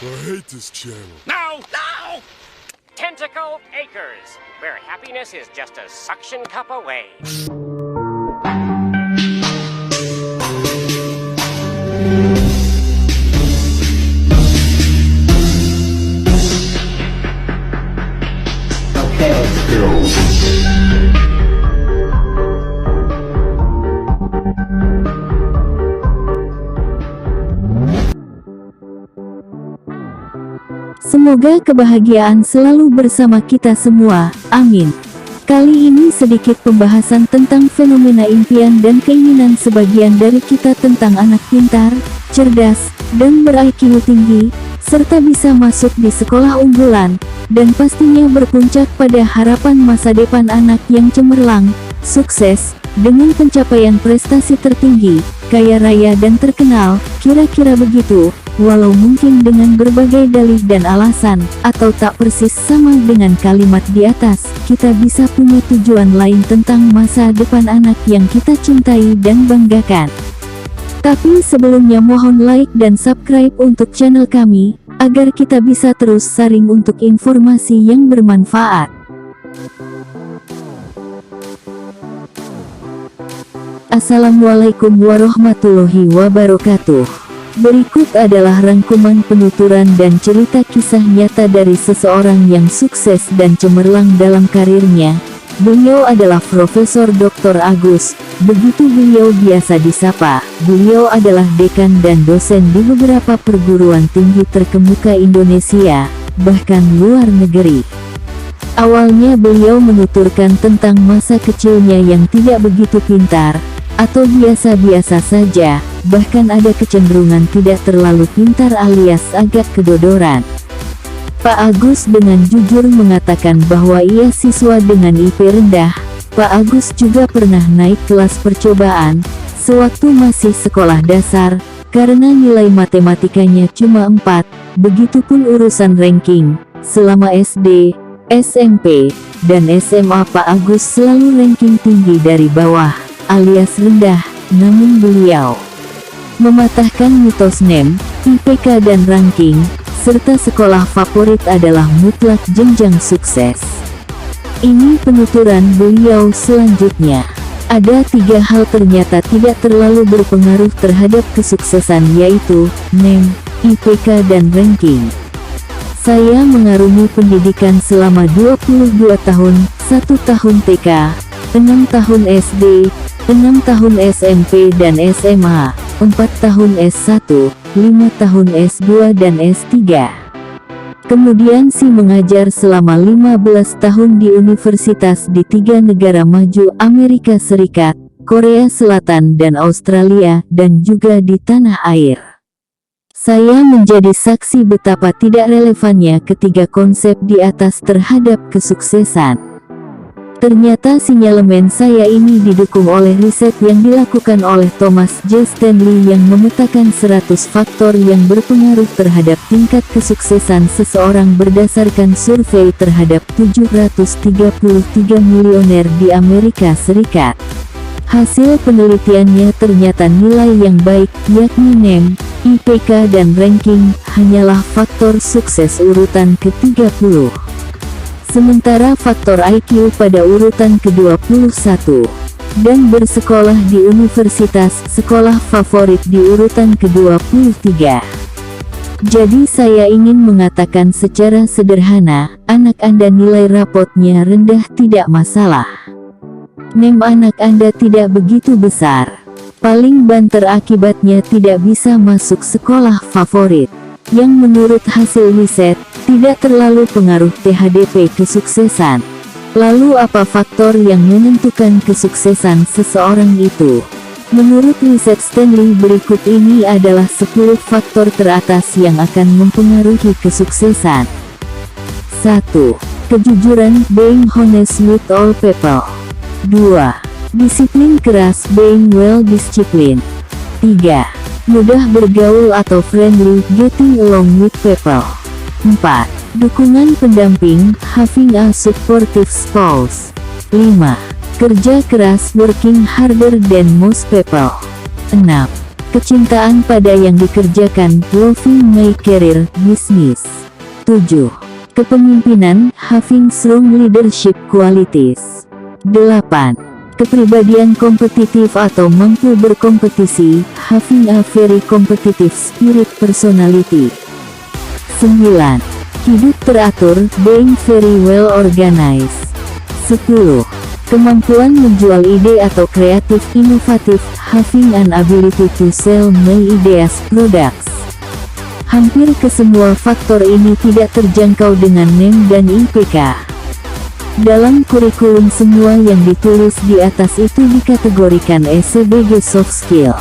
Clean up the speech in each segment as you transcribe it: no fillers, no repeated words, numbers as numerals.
I hate this channel. No! No! Tentacle Acres, where happiness is just a suction cup away. Okay, let's go. Semoga kebahagiaan selalu bersama kita semua, amin. Kali ini sedikit pembahasan tentang fenomena impian dan keinginan sebagian dari kita tentang anak pintar, cerdas, dan ber-IQ tinggi, serta bisa masuk di sekolah unggulan, dan pastinya berpuncak pada harapan masa depan anak yang cemerlang, sukses, dengan pencapaian prestasi tertinggi, kaya raya dan terkenal, kira-kira begitu. Walau mungkin dengan berbagai dalih dan alasan, atau tak persis sama dengan kalimat di atas, kita bisa punya tujuan lain tentang masa depan anak yang kita cintai dan banggakan. Tapi sebelumnya mohon like dan subscribe untuk channel kami, agar kita bisa terus sharing untuk informasi yang bermanfaat. Assalamualaikum warahmatullahi wabarakatuh. Berikut adalah rangkuman penuturan dan cerita kisah nyata dari seseorang yang sukses dan cemerlang dalam karirnya. Beliau adalah Profesor Dr. Agus, begitu beliau biasa disapa. Beliau adalah dekan dan dosen di beberapa perguruan tinggi terkemuka Indonesia, bahkan luar negeri. Awalnya beliau menuturkan tentang masa kecilnya yang tidak begitu pintar, atau biasa-biasa saja, bahkan ada kecenderungan tidak terlalu pintar alias agak kedodoran. Pak Agus dengan jujur mengatakan bahwa ia siswa dengan IP rendah. Pak Agus juga pernah naik kelas percobaan, sewaktu masih sekolah dasar, karena nilai matematikanya cuma 4, begitupun urusan ranking. Selama SD, SMP, dan SMA Pak Agus selalu ranking tinggi dari bawah, alias rendah, namun beliau mematahkan mitos NEM, IPK dan ranking, serta sekolah favorit adalah mutlak jenjang sukses. Ini penuturan beliau selanjutnya. Ada 3 hal ternyata tidak terlalu berpengaruh terhadap kesuksesan, yaitu NEM, IPK dan ranking. Saya mengarungi pendidikan selama 22 tahun, 1 tahun TK, 6 tahun SD, 6 tahun SMP dan SMA, 4 tahun S1, 5 tahun S2 dan S3. Kemudian mengajar selama 15 tahun di universitas di 3 negara maju, Amerika Serikat, Korea Selatan dan Australia, dan juga di tanah air. Saya menjadi saksi betapa tidak relevannya ketiga konsep di atas terhadap kesuksesan. Ternyata sinyalemen saya ini didukung oleh riset yang dilakukan oleh Thomas J. Stanley yang memetakan 100 faktor yang berpengaruh terhadap tingkat kesuksesan seseorang berdasarkan survei terhadap 733 milioner di Amerika Serikat. Hasil penelitiannya ternyata nilai yang baik, yakni NEM, IPK dan ranking, hanyalah faktor sukses urutan ke-30. Sementara faktor IQ pada urutan ke-21, dan bersekolah di universitas, sekolah favorit di urutan ke-23. Jadi saya ingin mengatakan secara sederhana, anak Anda nilai rapotnya rendah tidak masalah. NEM anak Anda tidak begitu besar. Paling banter akibatnya tidak bisa masuk sekolah favorit. Yang menurut hasil riset, tidak terlalu pengaruh THDP kesuksesan. Lalu apa faktor yang menentukan kesuksesan seseorang itu? Menurut riset Stanley berikut ini adalah 10 faktor teratas yang akan mempengaruhi kesuksesan. 1. Kejujuran, being honest with all people. 2. Disiplin keras, being well disciplined. 3. Mudah bergaul atau friendly, getting along with people. 4. Dukungan pendamping, having a supportive spouse. 5. Kerja keras, working harder than most people. 6. Kecintaan pada yang dikerjakan, loving my career, business. 7. Kepemimpinan, having strong leadership qualities. 8. Kepribadian kompetitif atau mampu berkompetisi, having a very competitive spirit personality. 9. Hidup teratur, being very well organized. 10. Kemampuan menjual ide atau kreatif inovatif, having an ability to sell my ideas products. Hampir kesemua faktor ini tidak terjangkau dengan NEM dan IPK. Dalam kurikulum semua yang ditulis di atas itu dikategorikan sebagai soft skill.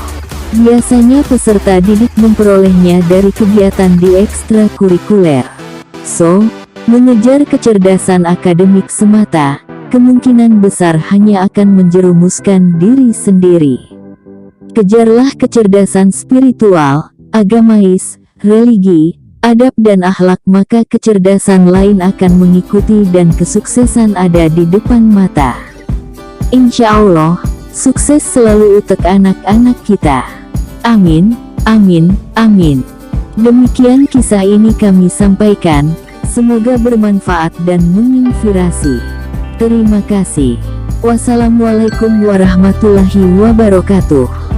Biasanya peserta didik memperolehnya dari kegiatan di ekstrakurikuler. So, mengejar kecerdasan akademik semata, kemungkinan besar hanya akan menjerumuskan diri sendiri. Kejarlah kecerdasan spiritual, agamais, religi, adab dan akhlak, maka kecerdasan lain akan mengikuti dan kesuksesan ada di depan mata. Insya Allah, sukses selalu untuk anak-anak kita. Amin, amin, amin. Demikian kisah ini kami sampaikan, semoga bermanfaat dan menginspirasi. Terima kasih. Wassalamualaikum warahmatullahi wabarakatuh.